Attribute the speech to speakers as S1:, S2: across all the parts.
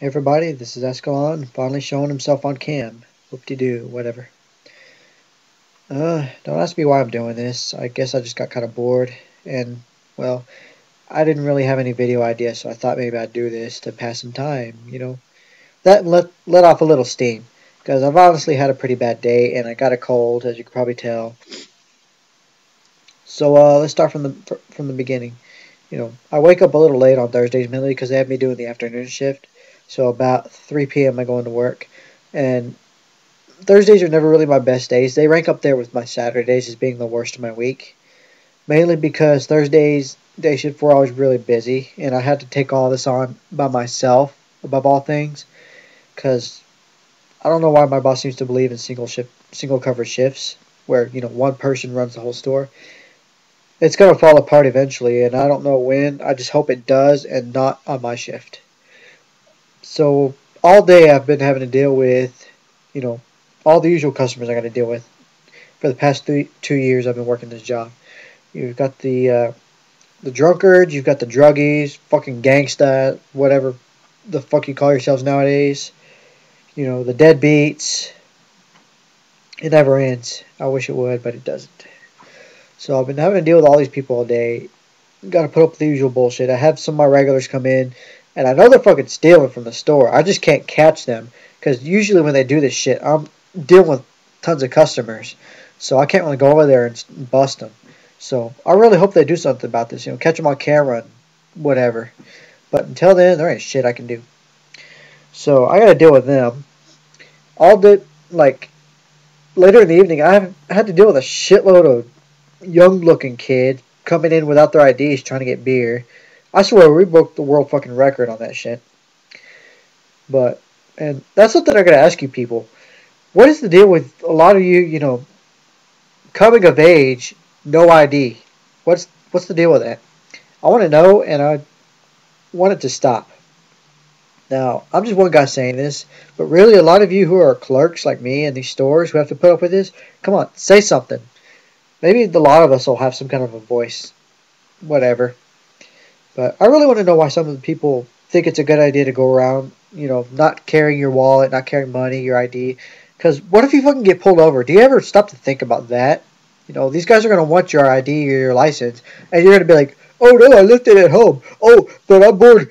S1: Hey everybody, this is Ascalon, finally showing himself on cam. Whoop-de-doo, whatever. Don't ask me why I'm doing this. I guess I just got kind of bored, and, well, I didn't really have any video ideas, so I thought maybe I'd do this to pass some time, That let off a little steam, because I've honestly had a pretty bad day, and I got a cold, as you can probably tell. So, let's start from the beginning. I wake up a little late on Thursdays, mainly because they have me doing the afternoon shift. So about 3 p.m. I go into work, and Thursdays are never really my best days. They rank up there with my Saturdays as being the worst of my week, mainly because Thursdays day shift were always really busy, and I had to take all this on by myself above all things, because I don't know why my boss seems to believe in single cover shifts, where one person runs the whole store. It's gonna fall apart eventually, and I don't know when. I just hope it does, and not on my shift. So all day I've been having to deal with, you know, all the usual customers I got to deal with for the past 2 years I've been working this job. You've got the drunkards, you've got the druggies, fucking gangsta, whatever the fuck you call yourselves nowadays. The deadbeats. It never ends. I wish it would, but it doesn't. So I've been having to deal with all these people all day. Got to put up with the usual bullshit. I have some of my regulars come in, and I know they're fucking stealing from the store. I just can't catch them, because usually when they do this shit, I'm dealing with tons of customers, so I can't really go over there and bust them. So I really hope they do something about this. Catch them on camera and whatever. But until then, there ain't shit I can do. So I got to deal with them all day. Like later in the evening, I had to deal with a shitload of young-looking kids coming in without their IDs trying to get beer. I swear we broke the world fucking record on that shit. And that's something I gotta ask you people. What is the deal with a lot of you, coming of age, no ID? What's the deal with that? I want to know, and I want it to stop. Now, I'm just one guy saying this, but really a lot of you who are clerks like me in these stores who have to put up with this, come on, say something. Maybe a lot of us will have some kind of a voice. Whatever. But I really want to know why some of the people think it's a good idea to go around, not carrying your wallet, not carrying money, your ID. Because what if you fucking get pulled over? Do you ever stop to think about that? These guys are going to want your ID or your license, and you're going to be like, oh no, I left it at home. Oh, but I'm bored,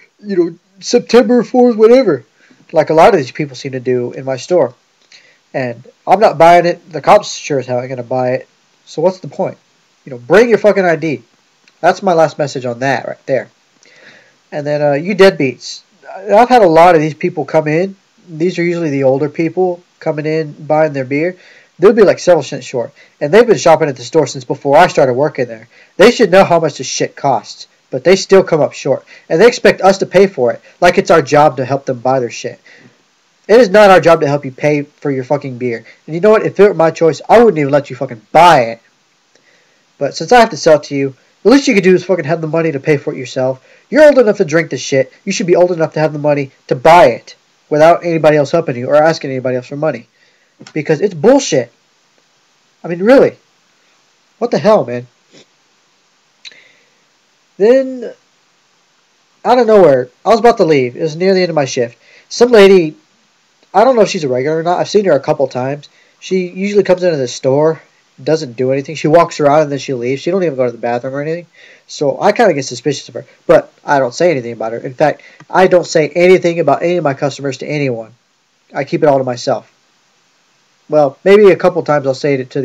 S1: September 4th, whatever. Like a lot of these people seem to do in my store. And I'm not buying it. The cops sure as hell ain't going to buy it. So what's the point? Bring your fucking ID. That's my last message on that right there. And then you deadbeats. I've had a lot of these people come in. These are usually the older people coming in, buying their beer. They'll be like several cents short. And they've been shopping at the store since before I started working there. They should know how much this shit costs. But they still come up short. And they expect us to pay for it. Like it's our job to help them buy their shit. It is not our job to help you pay for your fucking beer. And you know what? If it were my choice, I wouldn't even let you fucking buy it. But since I have to sell it to you, the least you could do is fucking have the money to pay for it yourself. You're old enough to drink this shit. You should be old enough to have the money to buy it without anybody else helping you or asking anybody else for money. Because it's bullshit. I mean, really. What the hell, man? Then, out of nowhere, I was about to leave. It was near the end of my shift. Some lady, I don't know if she's a regular or not. I've seen her a couple times. She usually comes into the store, doesn't do anything. She walks around and then she leaves. She don't even go to the bathroom or anything. So I kind of get suspicious of her. But I don't say anything about her. In fact, I don't say anything about any of my customers to anyone. I keep it all to myself. Well, maybe a couple times I'll say it to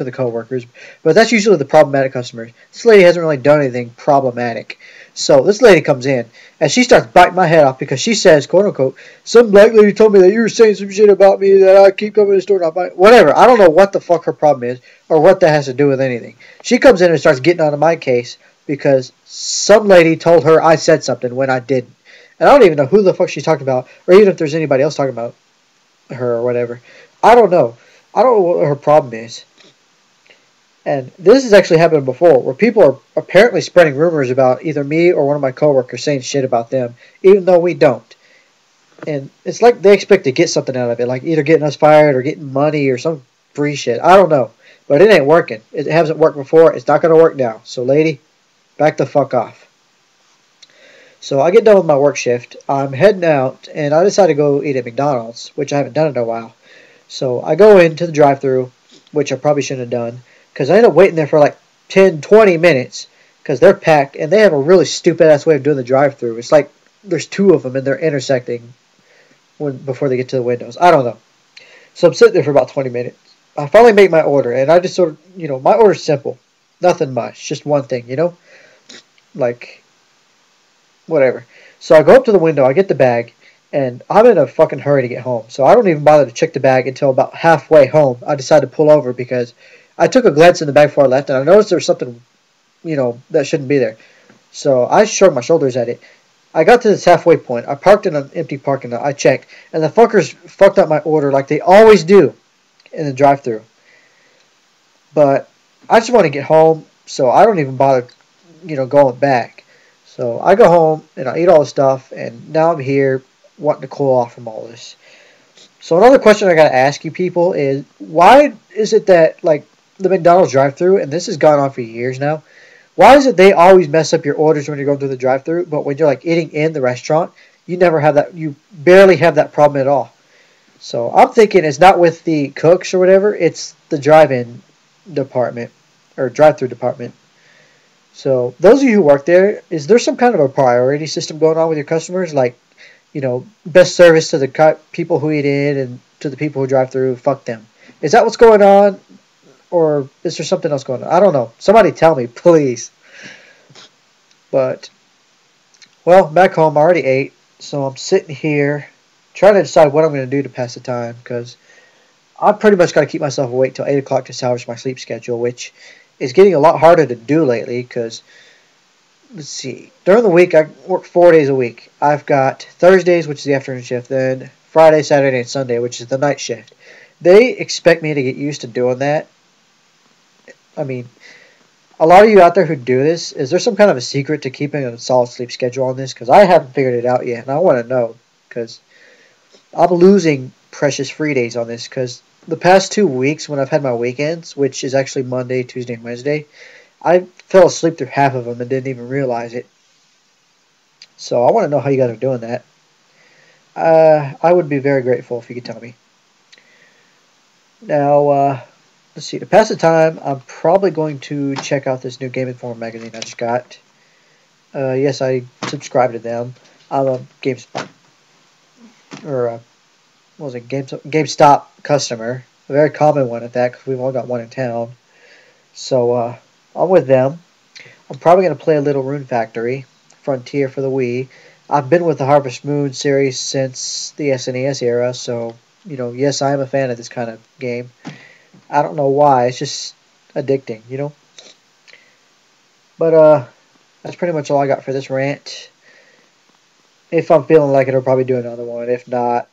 S1: the coworkers, but that's usually the problematic customers. This lady hasn't really done anything problematic. So this lady comes in, and she starts biting my head off because she says, quote unquote, some black lady told me that you were saying some shit about me that I keep coming to the store and not buying. Whatever. I don't know what the fuck her problem is or what that has to do with anything. She comes in and starts getting onto my case because some lady told her I said something when I didn't. And I don't even know who the fuck she's talking about, or even if there's anybody else talking about her or whatever. I don't know. I don't know what her problem is. And this has actually happened before, where people are apparently spreading rumors about either me or one of my coworkers saying shit about them, even though we don't. And it's like they expect to get something out of it, like either getting us fired or getting money or some free shit. I don't know. But it ain't working. It hasn't worked before. It's not going to work now. So, lady, back the fuck off. So I get done with my work shift. I'm heading out, and I decide to go eat at McDonald's, which I haven't done in a while. So I go into the drive-thru, which I probably shouldn't have done, because I end up waiting there for like 10, 20 minutes, because they're packed, and they have a really stupid-ass way of doing the drive-thru. It's like there's two of them, and they're intersecting before they get to the windows. I don't know. So I'm sitting there for about 20 minutes. I finally make my order, and I just sort of, my order's simple. Nothing much. Just one thing, Like, whatever. So I go up to the window, I get the bag, and I'm in a fucking hurry to get home. So I don't even bother to check the bag until about halfway home. I decide to pull over because I took a glance in the bag before I left, and I noticed there was something, that shouldn't be there. So I shrugged my shoulders at it. I got to this halfway point. I parked in an empty parking lot. I checked, and the fuckers fucked up my order like they always do in the drive-thru. But I just want to get home, so I don't even bother, going back. So I go home and I eat all the stuff, and now I'm here wanting to cool off from all this. So another question I got to ask you people is, why is it that, like, the McDonald's drive-thru, and this has gone on for years now, why is it they always mess up your orders when you're going through the drive-thru, but when you're, like, eating in the restaurant, you never have that, you barely have that problem at all? So I'm thinking it's not with the cooks or whatever, it's the drive-in department, or drive-thru department. So those of you who work there, is there some kind of a priority system going on with your customers? Like, best service to the people who eat in and to the people who drive through, fuck them. Is that what's going on? Or is there something else going on? I don't know. Somebody tell me, please. But, well, back home, I already ate. So I'm sitting here trying to decide what I'm going to do to pass the time. Because I pretty much got to keep myself awake till 8 o'clock to salvage my sleep schedule, which is getting a lot harder to do lately because, let's see, during the week I work 4 days a week. I've got Thursdays, which is the afternoon shift, then Friday, Saturday, and Sunday, which is the night shift. They expect me to get used to doing that. I mean, a lot of you out there who do this, is there some kind of a secret to keeping a solid sleep schedule on this? Because I haven't figured it out yet, and I want to know, because I'm losing precious free days on this, because the past 2 weeks when I've had my weekends, which is actually Monday, Tuesday, and Wednesday, I fell asleep through half of them and didn't even realize it. So I want to know how you guys are doing that. I would be very grateful if you could tell me. Now, let's see. To pass the time, I'm probably going to check out this new Game Informer magazine I just got. Yes, I subscribe to them. I'm a GameSpot, or what was it, GameStop customer. A very common one at that, because we've only got one in town. So I'm with them. I'm probably going to play a little Rune Factory Frontier for the Wii. I've been with the Harvest Moon series since the SNES era, so, yes, I am a fan of this kind of game. I don't know why, it's just addicting, But, that's pretty much all I got for this rant. If I'm feeling like it, I'll probably do another one. If not,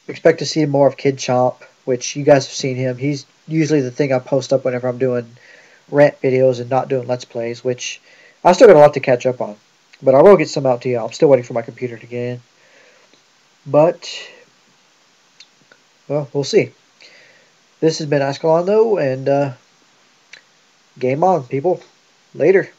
S1: expect to see more of Kid Chomp, which you guys have seen him. He's usually the thing I post up whenever I'm doing rant videos and not doing Let's Plays, which I still got a lot to catch up on. But I will get some out to you. I'm still waiting for my computer to get in. But, well, we'll see. This has been Ascalon, though, and game on, people. Later.